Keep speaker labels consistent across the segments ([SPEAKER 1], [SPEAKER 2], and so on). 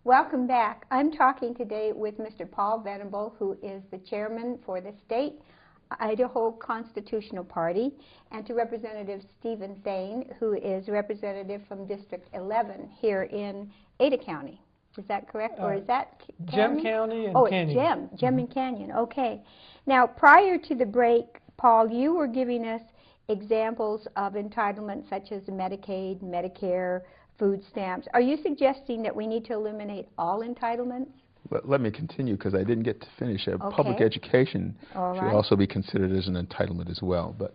[SPEAKER 1] Welcome back. I'm talking today with Mr. Paul Venable, who is the chairman for the state Idaho Constitutional Party, and to Representative Stephen Thayn, who is representative from District 11 here in Ada County. Is that correct? Or is that
[SPEAKER 2] Gem County and Canyon.
[SPEAKER 1] Gem and Canyon. Okay. Now, prior to the break, Paul, you were giving us examples of entitlements such as Medicaid, Medicare, food stamps. Are you suggesting that we need to eliminate all entitlements?
[SPEAKER 3] Let me continue, because I didn't get to finish. Public education should also be considered as an entitlement as well. But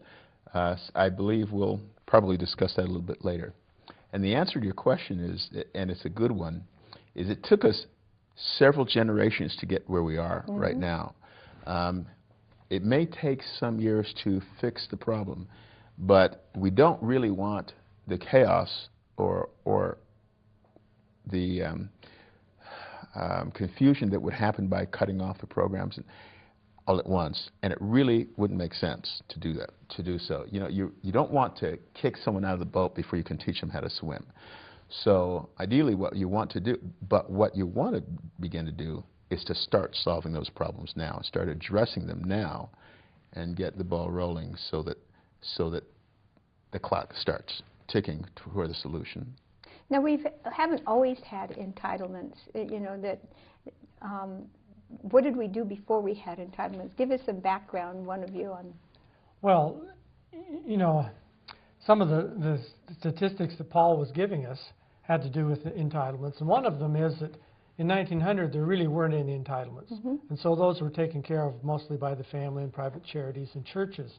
[SPEAKER 3] I believe we'll probably discuss that a little bit later. And the answer to your question is, and it's a good one, is it took us several generations to get where we are right now. It may take some years to fix the problem, but we don't really want the chaos or the confusion that would happen by cutting off the programs all at once, and it really wouldn't make sense to do that. You know, you don't want to kick someone out of the boat before you can teach them how to swim. So ideally, what you want to do, but what you want to begin to do, is to start solving those problems now, start addressing them now, and get the ball rolling so that the clock starts ticking toward the solution.
[SPEAKER 1] Now, we haven't always had entitlements. You know, that what did we do before we had entitlements? Give us some background, one of you, on.
[SPEAKER 2] Well, you know, some of the statistics that Paul was giving us had to do with the entitlements, and one of them is that in 1900 there really weren't any entitlements, and so those were taken care of mostly by the family and private charities and churches.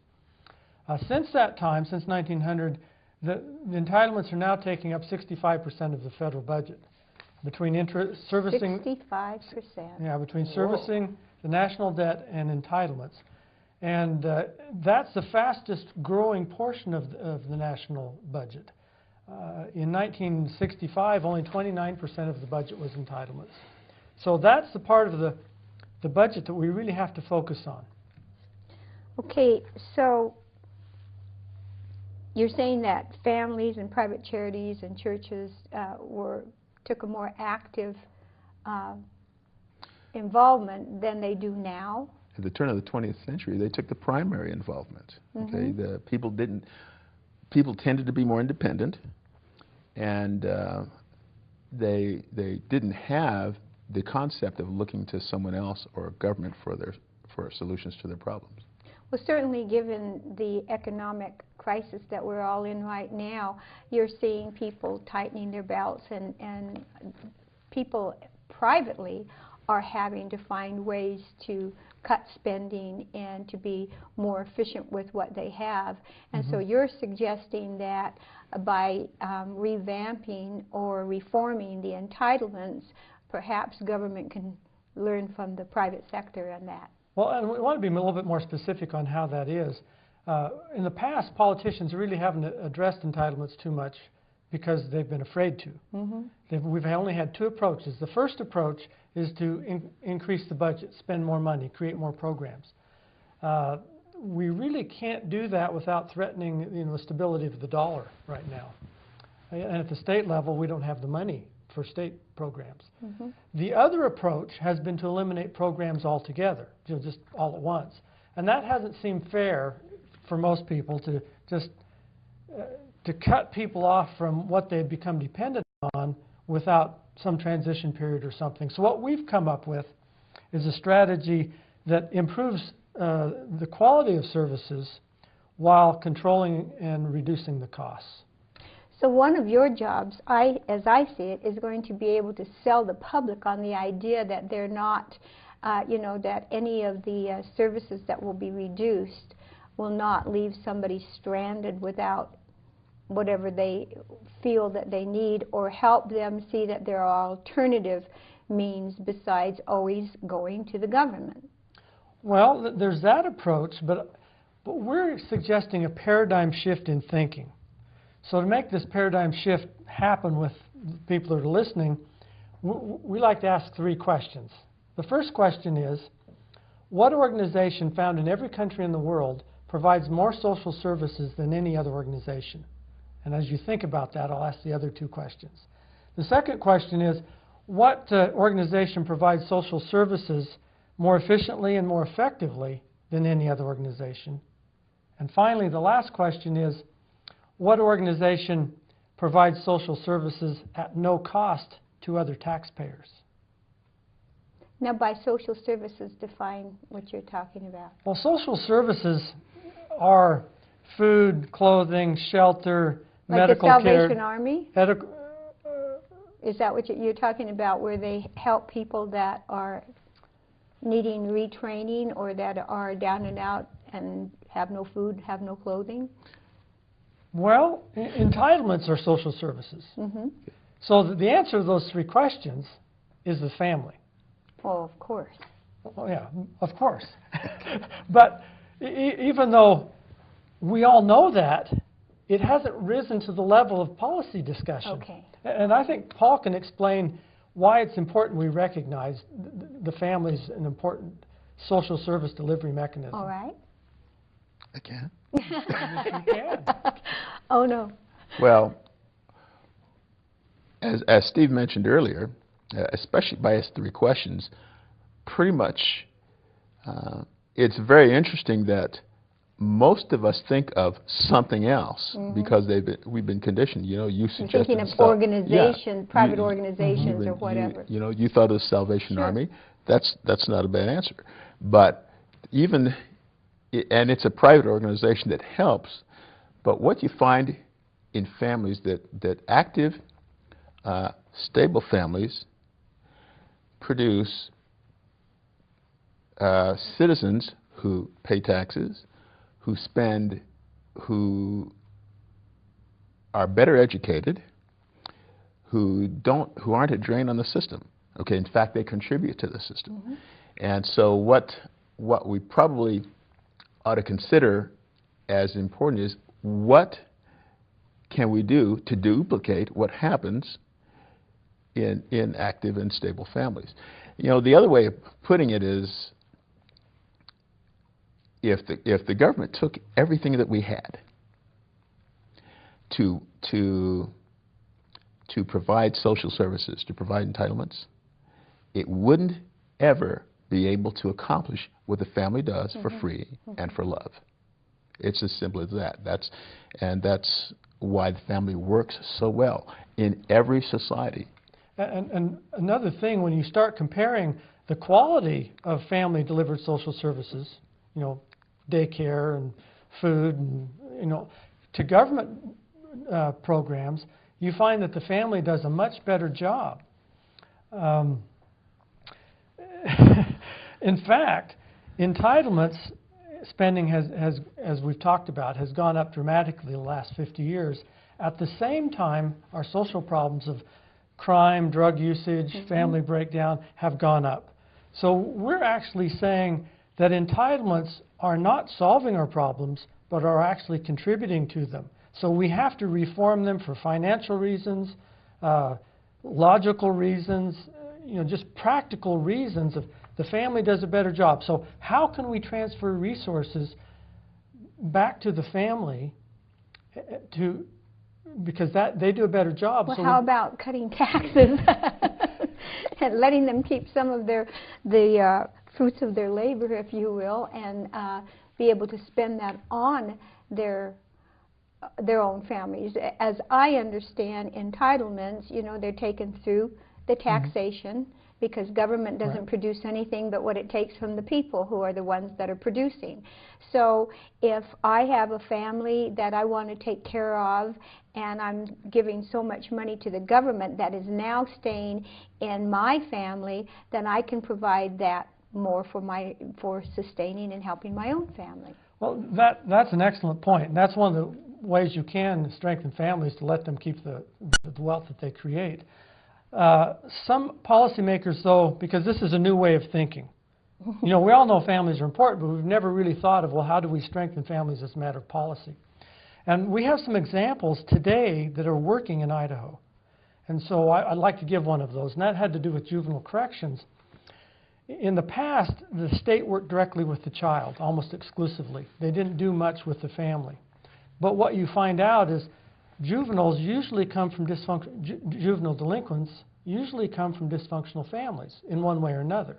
[SPEAKER 2] Since that time, since 1900, the entitlements are now taking up 65% of the federal budget. Between servicing
[SPEAKER 1] 65%.
[SPEAKER 2] Yeah, between servicing the national debt and entitlements, and that's the fastest growing portion of the national budget. In 1965, only 29% of the budget was entitlements. So that's the part of the budget that we really have to focus on.
[SPEAKER 1] Okay, so you're saying that families and private charities and churches took a more active involvement than they do now?
[SPEAKER 3] At the turn of the 20th century, they took the primary involvement. Okay, the people tended to be more independent, and they didn't have the concept of looking to someone else or government for solutions to their problems.
[SPEAKER 1] Well, certainly given the economic crisis that we're all in right now, you're seeing people tightening their belts, and people privately are having to find ways to cut spending and to be more efficient with what they have. And so you're suggesting that by revamping or reforming the entitlements, perhaps government can learn from the private sector on that.
[SPEAKER 2] Well, and we want to be a little bit more specific on how that is. In the past, politicians really haven't addressed entitlements too much because they've been afraid to. We've only had two approaches. The first approach is to increase the budget, spend more money, create more programs. We really can't do that without threatening, you know, the stability of the dollar right now. And at the state level, we don't have the money for state programs. The other approach has been to eliminate programs altogether, you know, just all at once. And that hasn't seemed fair for most people, to just to cut people off from what they've become dependent on without some transition period or something. So what we've come up with is a strategy that improves the quality of services while controlling and reducing the costs.
[SPEAKER 1] So one of your jobs, as I see it, is going to be able to sell the public on the idea that they're not, you know, that any of the services that will be reduced will not leave somebody stranded without whatever they feel that they need, or help them see that there are alternative means besides always going to the government.
[SPEAKER 2] Well, there's that approach, but we're suggesting a paradigm shift in thinking. So to make this paradigm shift happen with people that are listening, we like to ask three questions. The first question is, what organization found in every country in the world provides more social services than any other organization? And as you think about that, I'll ask the other two questions. The second question is, what organization provides social services more efficiently and more effectively than any other organization? And finally, the last question is, what organization provides social services at no cost to other taxpayers?
[SPEAKER 1] Now, by social services, define what you're talking about.
[SPEAKER 2] Well, social services are food, clothing, shelter,
[SPEAKER 1] like
[SPEAKER 2] medical
[SPEAKER 1] the
[SPEAKER 2] care.
[SPEAKER 1] Salvation Army? Is that what you're talking about, where they help people that are needing retraining or that are down and out and have no food, have no clothing?
[SPEAKER 2] Well, entitlements are social services.
[SPEAKER 1] Mm-hmm.
[SPEAKER 2] So the answer to those three questions is the family.
[SPEAKER 1] Oh, of course.
[SPEAKER 2] Well, yeah, of course. But even though we all know that, it hasn't risen to the level of policy discussion.
[SPEAKER 1] Okay.
[SPEAKER 2] And I think Paul can explain why it's important we recognize the family is an important social service delivery mechanism.
[SPEAKER 1] All right.
[SPEAKER 3] I can.
[SPEAKER 2] Yes, you can.
[SPEAKER 1] Oh, no.
[SPEAKER 3] Well, as Steve mentioned earlier, especially by his three questions, pretty much it's very interesting that most of us think of something else because we've been conditioned. You know, you suggested
[SPEAKER 1] thinking of
[SPEAKER 3] stuff.
[SPEAKER 1] organizations, private
[SPEAKER 3] You-
[SPEAKER 1] organizations, or whatever.
[SPEAKER 3] You know, you thought of the Salvation
[SPEAKER 1] Sure.
[SPEAKER 3] Army. That's not a bad answer. But even, and it's a private organization that helps. But what you find in families that active, stable families produce citizens who pay taxes, who spend, who are better educated, who aren't a drain on the system. Okay, in fact, they contribute to the system.
[SPEAKER 1] Mm-hmm.
[SPEAKER 3] And so what we probably ought to consider as important is, what can we do to duplicate what happens in active and stable families? You know, the other way of putting it is, if the government took everything that we had to provide social services, to provide entitlements, it wouldn't ever be able to accomplish what the family does for free and for love. It's as simple as that. That's why the family works so well in every society.
[SPEAKER 2] And another thing, when you start comparing the quality of family-delivered social services, you know, daycare and food, and, you know, to government programs, you find that the family does a much better job. In fact, entitlements spending has, as we've talked about, has gone up dramatically the last 50 years. At the same time, our social problems of crime, drug usage, family breakdown have gone up. So we're actually saying that entitlements are not solving our problems, but are actually contributing to them. So we have to reform them for financial reasons, logical reasons, you know, just practical reasons of the family does a better job. So how can we transfer resources back to the family because they do a better job?
[SPEAKER 1] Well,
[SPEAKER 2] so
[SPEAKER 1] how about cutting taxes and letting them keep some of the fruits of their labor, if you will, and be able to spend that on their own families? As I understand entitlements, you know, they're taken through the taxation because government doesn't produce anything but what it takes from the people who are the ones that are producing. So if I have a family that I want to take care of and I'm giving so much money to the government that is now staying in my family, then I can provide that more for sustaining and helping my own family.
[SPEAKER 2] Well, that's an excellent point. And that's one of the ways you can strengthen families, to let them keep the wealth that they create. Some policymakers, though, because this is a new way of thinking. You know, we all know families are important, but we've never really thought of, well, how do we strengthen families as a matter of policy? And we have some examples today that are working in Idaho. And so I'd like to give one of those, and that had to do with juvenile corrections. In the past, the state worked directly with the child, almost exclusively. They didn't do much with the family. But what you find out is juveniles usually come from juvenile delinquents usually come from dysfunctional families in one way or another.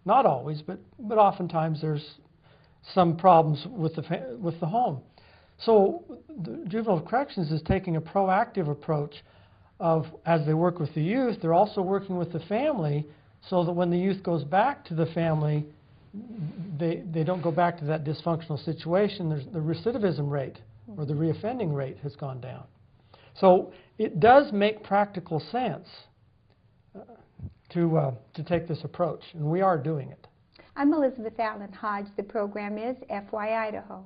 [SPEAKER 2] Not always, but oftentimes there's some problems with the home. So the Juvenile Corrections is taking a proactive approach of, as they work with the youth, they're also working with the family so that when the youth goes back to the family, they don't go back to that dysfunctional situation. The recidivism rate or the reoffending rate has gone down. So it does make practical sense to take this approach, and we are doing it.
[SPEAKER 1] I'm Elizabeth Allan Hodge. The program is FYIdaho.